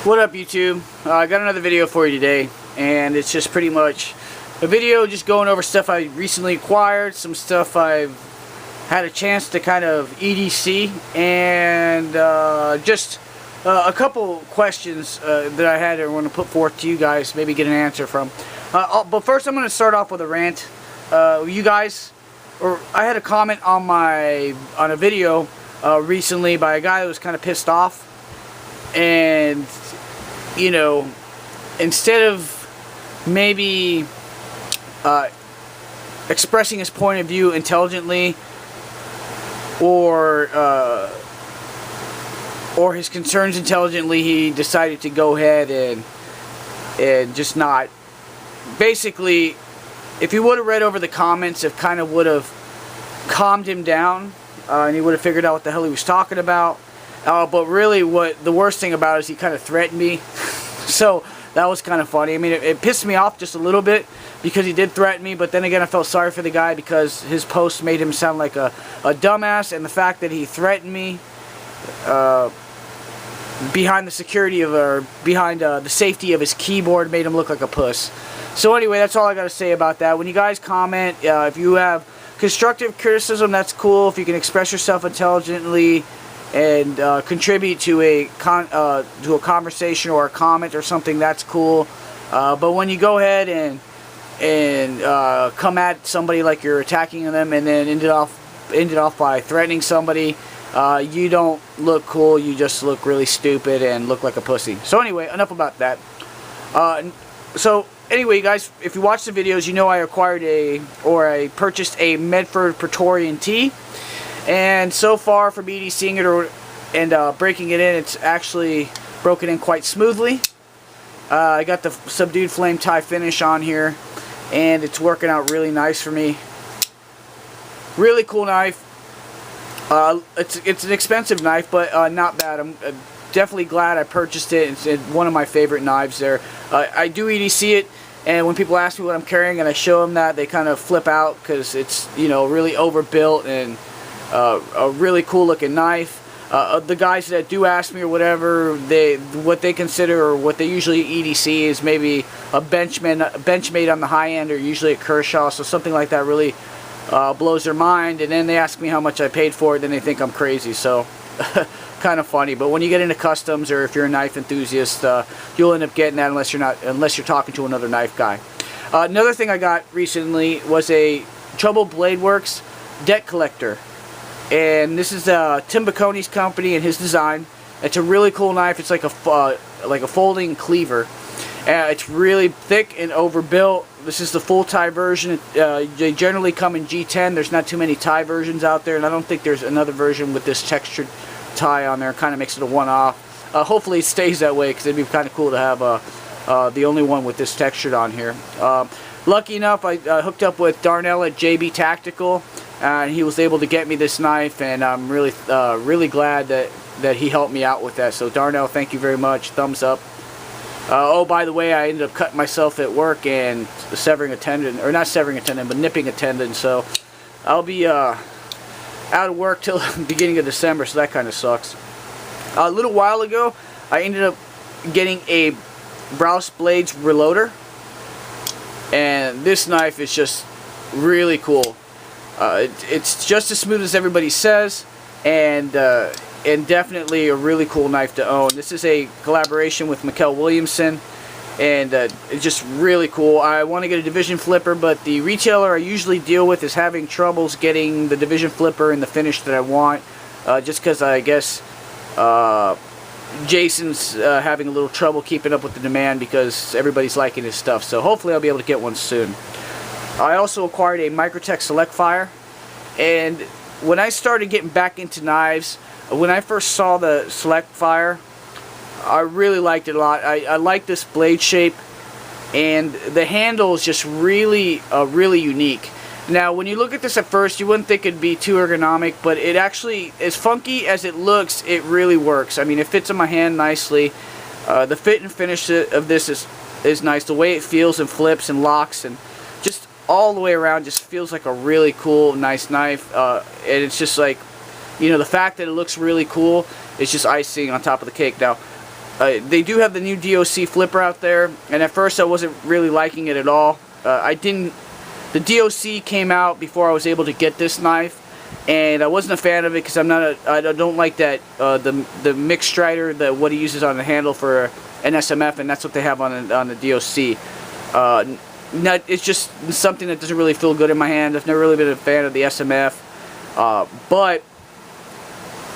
What up, YouTube? I got another video for you today, and it's just pretty much a video just going over stuff I recently acquired, some stuff I've had a chance to kind of EDC, and just a couple questions that I had I want to put forth to you guys, maybe get an answer from. But first I'm going to start off with a rant. You guys, I had a comment on a video recently by a guy that was kind of pissed off, and you know, instead of maybe expressing his point of view intelligently or his concerns intelligently, he decided to go ahead and just not. Basically, if he would have read over the comments, it kind of would have calmed him down, and he would have figured out what the hell he was talking about. But really, what the worst thing about it is he kind of threatened me. So that was kind of funny. I mean, it pissed me off just a little bit because he did threaten me, but then again I felt sorry for the guy because his post made him sound like a dumbass, and the fact that he threatened me behind the security of, or behind the safety of his keyboard, made him look like a puss. So anyway, that's all I got to say about that. When you guys comment, if you have constructive criticism, that's cool. If you can express yourself intelligently and contribute to a conversation or a comment or something, that's cool. But when you go ahead and come at somebody like you're attacking them and then end it off by threatening somebody, you don't look cool. You just look really stupid and look like a pussy. So anyway, enough about that. So anyway, you guys, if you watch the videos, you know I purchased a Medford Praetorian T. And so far from EDCing it and breaking it in, it's actually broken in quite smoothly. I got the subdued flame tie finish on here, and it's working out really nice for me. Really cool knife. It's an expensive knife, but not bad. I'm definitely glad I purchased it. It's one of my favorite knives there. I do EDC it, and when people ask me what I'm carrying and I show them that, they kind of flip out because it's, you know, really overbuilt and a really cool looking knife. The guys that do ask me or whatever, what they consider or what they usually EDC is maybe a Benchmade on the high end, or usually a Kershaw, so something like that really blows their mind, and then they ask me how much I paid for it, then they think I'm crazy. So kind of funny. But when you get into customs, or if you're a knife enthusiast, you'll end up getting that unless you're talking to another knife guy. Another thing I got recently was a Trouble Bladeworks debt collector. And this is Tim Baconi's company and his design. It's a really cool knife. It's like a folding cleaver. It's really thick and overbuilt. This is the full tie version. They generally come in G10. There's not too many tie versions out there, and I don't think there's another version with this textured tie on there. It kind of makes it a one-off. Hopefully it stays that way, because it'd be kind of cool to have the only one with this textured on here. Lucky enough, I hooked up with Darnell at JB Tactical, and he was able to get me this knife, and I'm really glad that he helped me out with that. So Darnell, thank you very much. Thumbs up. Oh, by the way, I ended up cutting myself at work and severing a tendon, or not severing a tendon, but nipping a tendon. So I'll be out of work till the beginning of December, so that kind of sucks. A little while ago, I ended up getting a Browse Blades reloader, and this knife is just really cool. It's just as smooth as everybody says, and definitely a really cool knife to own. This is a collaboration with Mikkel Williamson, and it's just really cool. I want to get a Division flipper, but the retailer I usually deal with is having troubles getting the Division flipper in the finish that I want, just because I guess Jason's having a little trouble keeping up with the demand because everybody's liking his stuff. So hopefully I'll be able to get one soon. I also acquired a Microtech Select Fire, and when I started getting back into knives, when I first saw the Select Fire, I really liked it a lot. I like this blade shape, and the handle is just really unique. Now, when you look at this at first, you wouldn't think it'd be too ergonomic, but it actually, as funky as it looks, it really works. I mean, it fits in my hand nicely. The fit and finish of this is nice. The way it feels and flips and locks and just all the way around just feels like a really cool, nice knife. And it's just like, you know, the fact that it looks really cool is just icing on top of the cake. Now, they do have the new DOC flipper out there, and at first I wasn't really liking it at all. The DOC came out before I was able to get this knife, and I wasn't a fan of it because I don't like that the mixed strider, what he uses on the handle for an SMF, and that's what they have on the DOC. It's just something that doesn't really feel good in my hand. I've never really been a fan of the SMF, but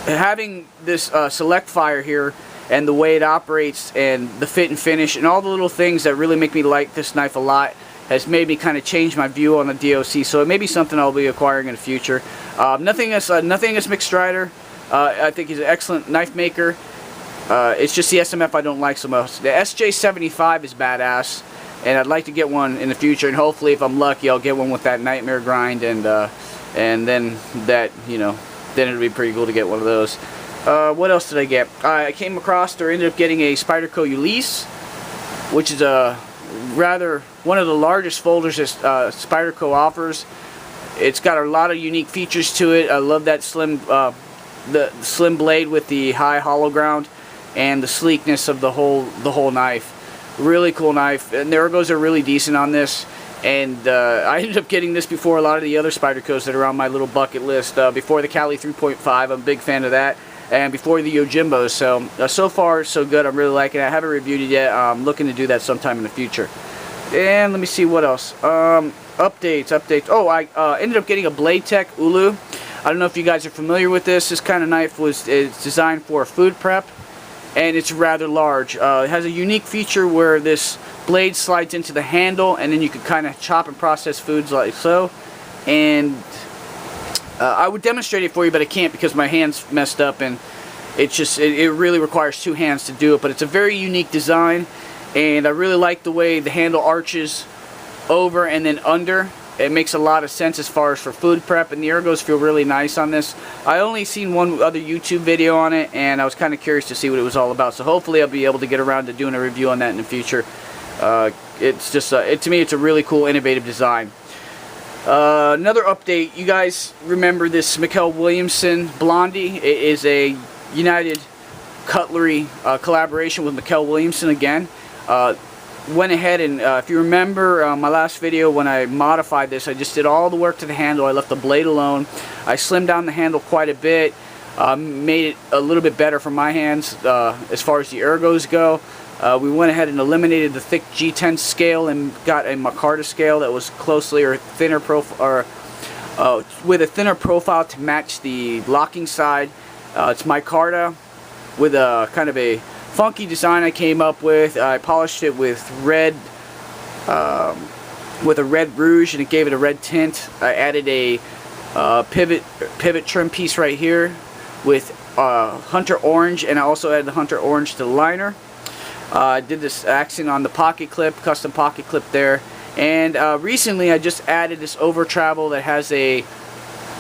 having this select fire here and the way it operates and the fit and finish and all the little things that really make me like this knife a lot has made me kind of change my view on the DOC. So it may be something I'll be acquiring in the future. Nothing against Mixed Strider. I think he's an excellent knife maker. It's just the SMF I don't like so much. The SJ75 is badass, and I'd like to get one in the future. And hopefully, if I'm lucky, I'll get one with that Nightmare grind, and then that, you know, then it'd be pretty cool to get one of those. What else did I get? I came across or ended up getting a Spyderco Ulysses, which is one of the largest folders that Spyderco offers. It's got a lot of unique features to it. I love that the slim blade with the high hollow ground and the sleekness of the whole knife. Really cool knife, and the ergos are really decent on this. And I ended up getting this before a lot of the other Spydercos that are on my little bucket list. Before the Cali 3.5, I'm a big fan of that. And before the Yojimbos. So far, so good. I'm really liking it. I haven't reviewed it yet. I'm looking to do that sometime in the future. And let me see what else. Updates. Oh, I ended up getting a Bladeworks Ulu. I don't know if you guys are familiar with this. This kind of knife is designed for food prep, and it's rather large. It has a unique feature where this blade slides into the handle, and then you can kind of chop and process foods like so. And I would demonstrate it for you, but I can't because my hand's messed up, and it really requires two hands to do it. But it's a very unique design, and I really like the way the handle arches over and then under. It makes a lot of sense as far as for food prep, and the ergos feel really nice on this. I only seen one other YouTube video on it, and I was kind of curious to see what it was all about. So hopefully I'll be able to get around to doing a review on that in the future. It's just to me, it's a really cool, innovative design. Another update, you guys remember this Mikkel Williamson Blondie? It is a United Cutlery collaboration with Mikkel Williamson again. Went ahead and, if you remember my last video when I modified this, I just did all the work to the handle. I left the blade alone. I slimmed down the handle quite a bit, made it a little bit better for my hands as far as the ergos go. We went ahead and eliminated the thick G10 scale and got a micarta scale that was closely or thinner with a thinner profile to match the locking side. It's micarta with a kind of a funky design I came up with. I polished it with a red rouge, and it gave it a red tint. I added a pivot trim piece right here with hunter orange, and I also added the hunter orange to the liner. I did this accent on the pocket clip, custom pocket clip there, and recently I just added this over travel that has a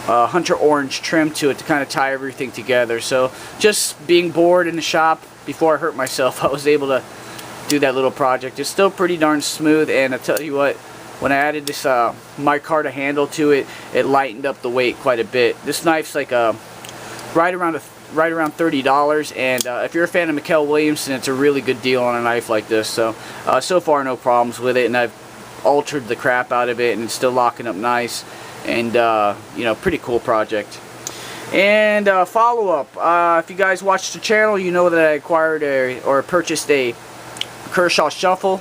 hunter orange trim to it to kind of tie everything together. So just being bored in the shop before I hurt myself, I was able to do that little project. It's still pretty darn smooth, and I tell you what, when I added this micarta handle to it, it lightened up the weight quite a bit. This knife's like right around $30, and if you're a fan of Mikkel Williamson, it's a really good deal on a knife like this. So far no problems with it, and I've altered the crap out of it, and it's still locking up nice, and you know, pretty cool project. And follow-up, if you guys watch the channel, you know that I acquired or purchased a Kershaw Shuffle,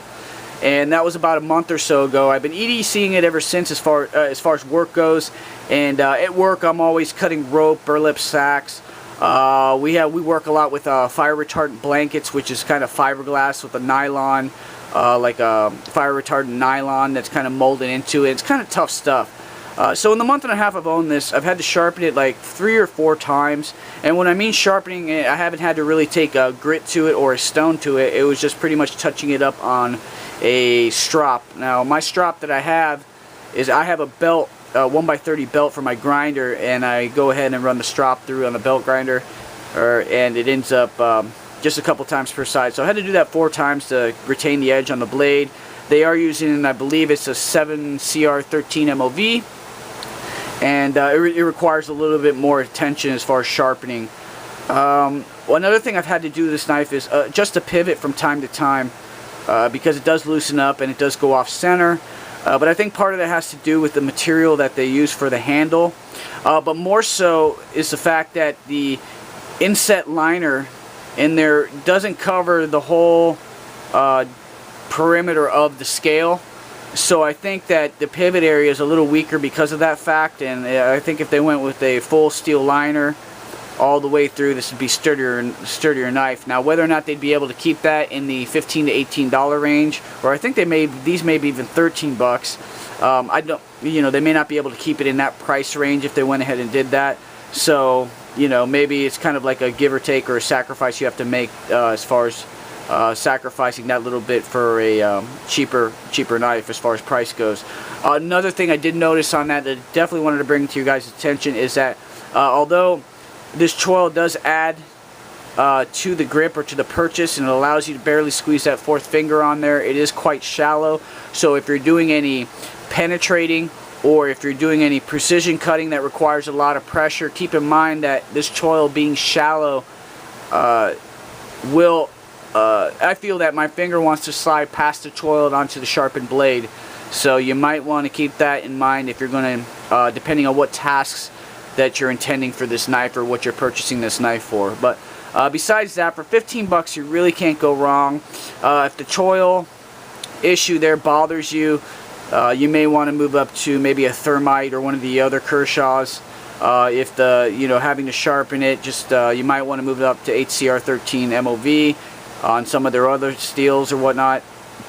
and that was about a month or so ago. I've been EDCing it ever since as far as work goes, and at work I'm always cutting rope, burlap sacks. We work a lot with fire retardant blankets, which is kind of fiberglass with a nylon, like a fire retardant nylon that's kind of molded into it. It's kind of tough stuff. So in the month and a half I've owned this, I've had to sharpen it like 3 or 4 times. And when I mean sharpening it, I haven't had to really take a grit to it or a stone to it. It was just pretty much touching it up on a strop. Now my strop that I have is I have a belt, 1x30 belt for my grinder, and I go ahead and run the strop through on the belt grinder, and it ends up just a couple times per side. So I had to do that 4 times to retain the edge on the blade. They are using, I believe it's a 7CR13 MOV, and it requires a little bit more attention as far as sharpening Another thing I've had to do with this knife is just to pivot from time to time, because it does loosen up and it does go off center. But I think part of that has to do with the material that they use for the handle. But more so is the fact that the inset liner in there doesn't cover the whole perimeter of the scale. So I think that the pivot area is a little weaker because of that fact, and I think if they went with a full steel liner all the way through, this would be sturdier knife. Now, whether or not they'd be able to keep that in the $15 to $18 range, or I think these may be even 13 bucks. I don't, they may not be able to keep it in that price range if they went ahead and did that. So, maybe it's kind of like a give or take or a sacrifice you have to make as far as sacrificing that little bit for a cheaper knife as far as price goes. Another thing I did notice on that I definitely wanted to bring to your guys' attention is that although this choil does add to the grip or to the purchase, and it allows you to barely squeeze that fourth finger on there, it is quite shallow. So if you're doing any penetrating or if you're doing any precision cutting that requires a lot of pressure, keep in mind that this choil being shallow will I feel that my finger wants to slide past the choil and onto the sharpened blade. So you might want to keep that in mind if you're going to, depending on what tasks that you're intending for this knife or what you're purchasing this knife for. But besides that, for 15 bucks you really can't go wrong. If the choil issue there bothers you, you may want to move up to maybe a Thermite or one of the other Kershaws. If having to sharpen it, just you might want to move it up to HCR 13 MOV on some of their other steels or whatnot.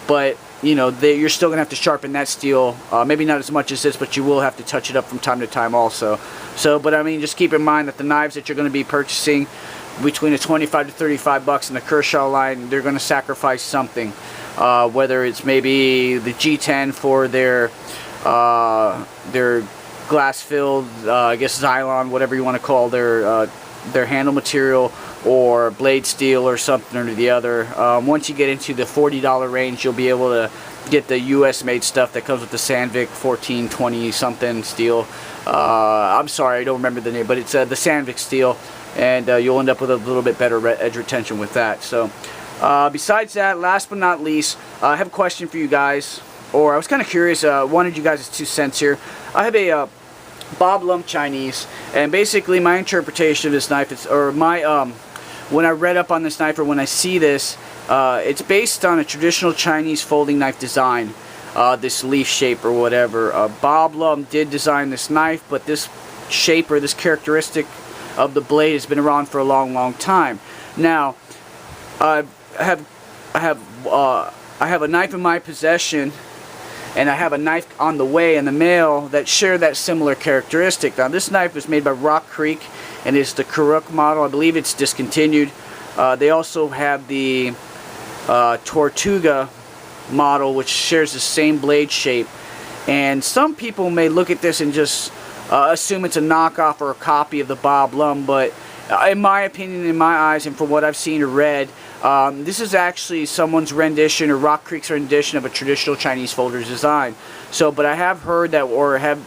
But you're still gonna have to sharpen that steel, maybe not as much as this, but you will have to touch it up from time to time also. But I mean, just keep in mind that the knives that you're going to be purchasing between the 25 to 35 bucks in the Kershaw line, they're going to sacrifice something, whether it's maybe the G10 for their glass filled, I guess Xylon, whatever you want to call their handle material, or blade steel or something or the other. Once you get into the $40 range, you'll be able to get the US made stuff that comes with the Sandvik 1420 something steel. I'm sorry, I don't remember the name, but it's the Sandvik steel, and you'll end up with a little bit better edge retention with that. So besides that, last but not least, I have a question for you guys, or I was kind of curious, wanted you guys' 2 cents here. I have a Bob Lump Chinese, and basically my interpretation of this knife is, or my when I read up on this knife, or when I see this, it's based on a traditional Chinese folding knife design, this leaf shape or whatever. Bob Lump did design this knife, but this shape or this characteristic of the blade has been around for a long time. Now, I have a knife in my possession, and I have a knife on the way in the mail that share that similar characteristic. Now, this knife is made by Rock Creek, and it's the Karuk model. I believe it's discontinued. They also have the Tortuga model, which shares the same blade shape. And some people may look at this and just assume it's a knockoff or a copy of the Bob Lump, but in my opinion, in my eyes, and from what I've seen or read, this is actually someone's rendition, or Rock Creek's rendition, of a traditional Chinese folder's design. So, but I have heard that, or have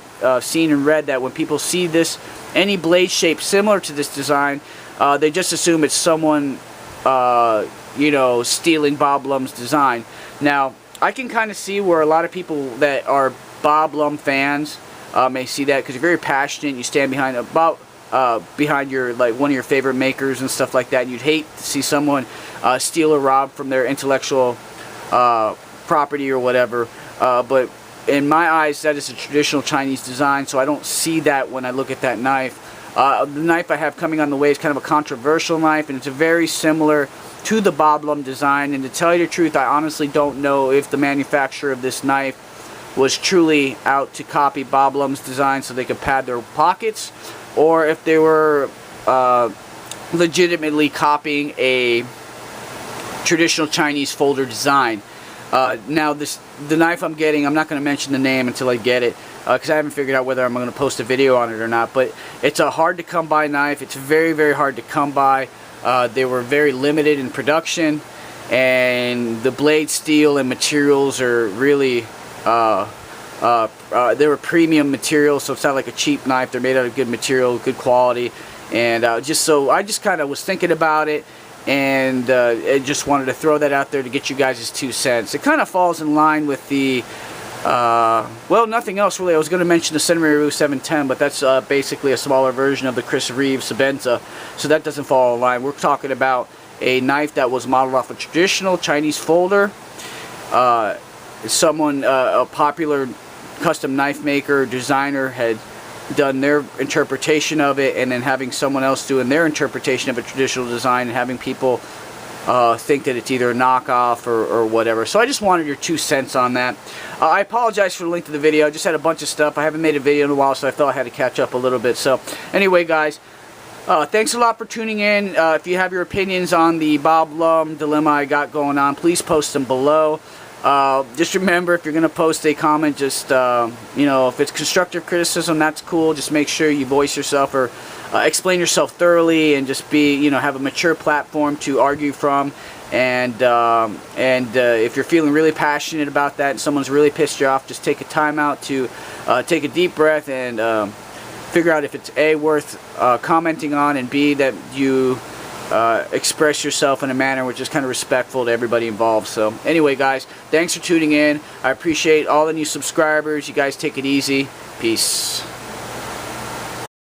seen and read that when people see this, any blade shape similar to this design, they just assume it's someone, stealing Bob Lump's design. Now, I can kind of see where a lot of people that are Bob Lump fans may see that, because you're very passionate, you stand behind behind your, like, one of your favorite makers and stuff like that, and you'd hate to see someone steal or rob from their intellectual property or whatever. But in my eyes, that is a traditional Chinese design, so I don't see that when I look at that knife. The knife I have coming on the way is kind of a controversial knife, and it's very similar to the Bob Lump design. And to tell you the truth, I honestly don't know if the manufacturer of this knife was truly out to copy Bob Lump's design so they could pad their pockets, or if they were legitimately copying a traditional Chinese folder design. Now, the knife I'm getting, I'm not going to mention the name until I get it, because I haven't figured out whether I'm going to post a video on it or not, but it's a hard to come by knife. It's very hard to come by. They were very limited in production, and the blade steel and materials are really they were premium materials, so it's not like a cheap knife. They're made out of good material, good quality, And I just kind of was thinking about it, and I just wanted to throw that out there to get you guys' 2 cents. It kind of falls in line with the well, nothing else really. I was going to mention the Senryu 710, but that's basically a smaller version of the Chris Reeves Sabenza, so that doesn't fall in line. We're talking about a knife that was modeled off a traditional Chinese folder. Someone, a popular custom knife maker, designer, had done their interpretation of it, and then having someone else doing their interpretation of a traditional design, and having people think that it's either a knockoff or whatever. So I just wanted your 2 cents on that. I apologize for the length of the video. I just had a bunch of stuff. I haven't made a video in a while, so I thought I had to catch up a little bit. So anyway, guys, thanks a lot for tuning in. If you have your opinions on the Bob Lum dilemma I got going on, please post them below. Just remember, if you're going to post a comment, just, you know, if it's constructive criticism, that's cool. Just make sure you voice yourself, or explain yourself thoroughly, and just be, you know, have a mature platform to argue from. And if you're feeling really passionate about that and someone's really pissed you off, just take a time out to take a deep breath and figure out if it's A, worth commenting on, and B, that you express yourself in a manner which is kind of respectful to everybody involved. So anyway, guys, thanks for tuning in. I appreciate all the new subscribers. You guys take it easy. Peace.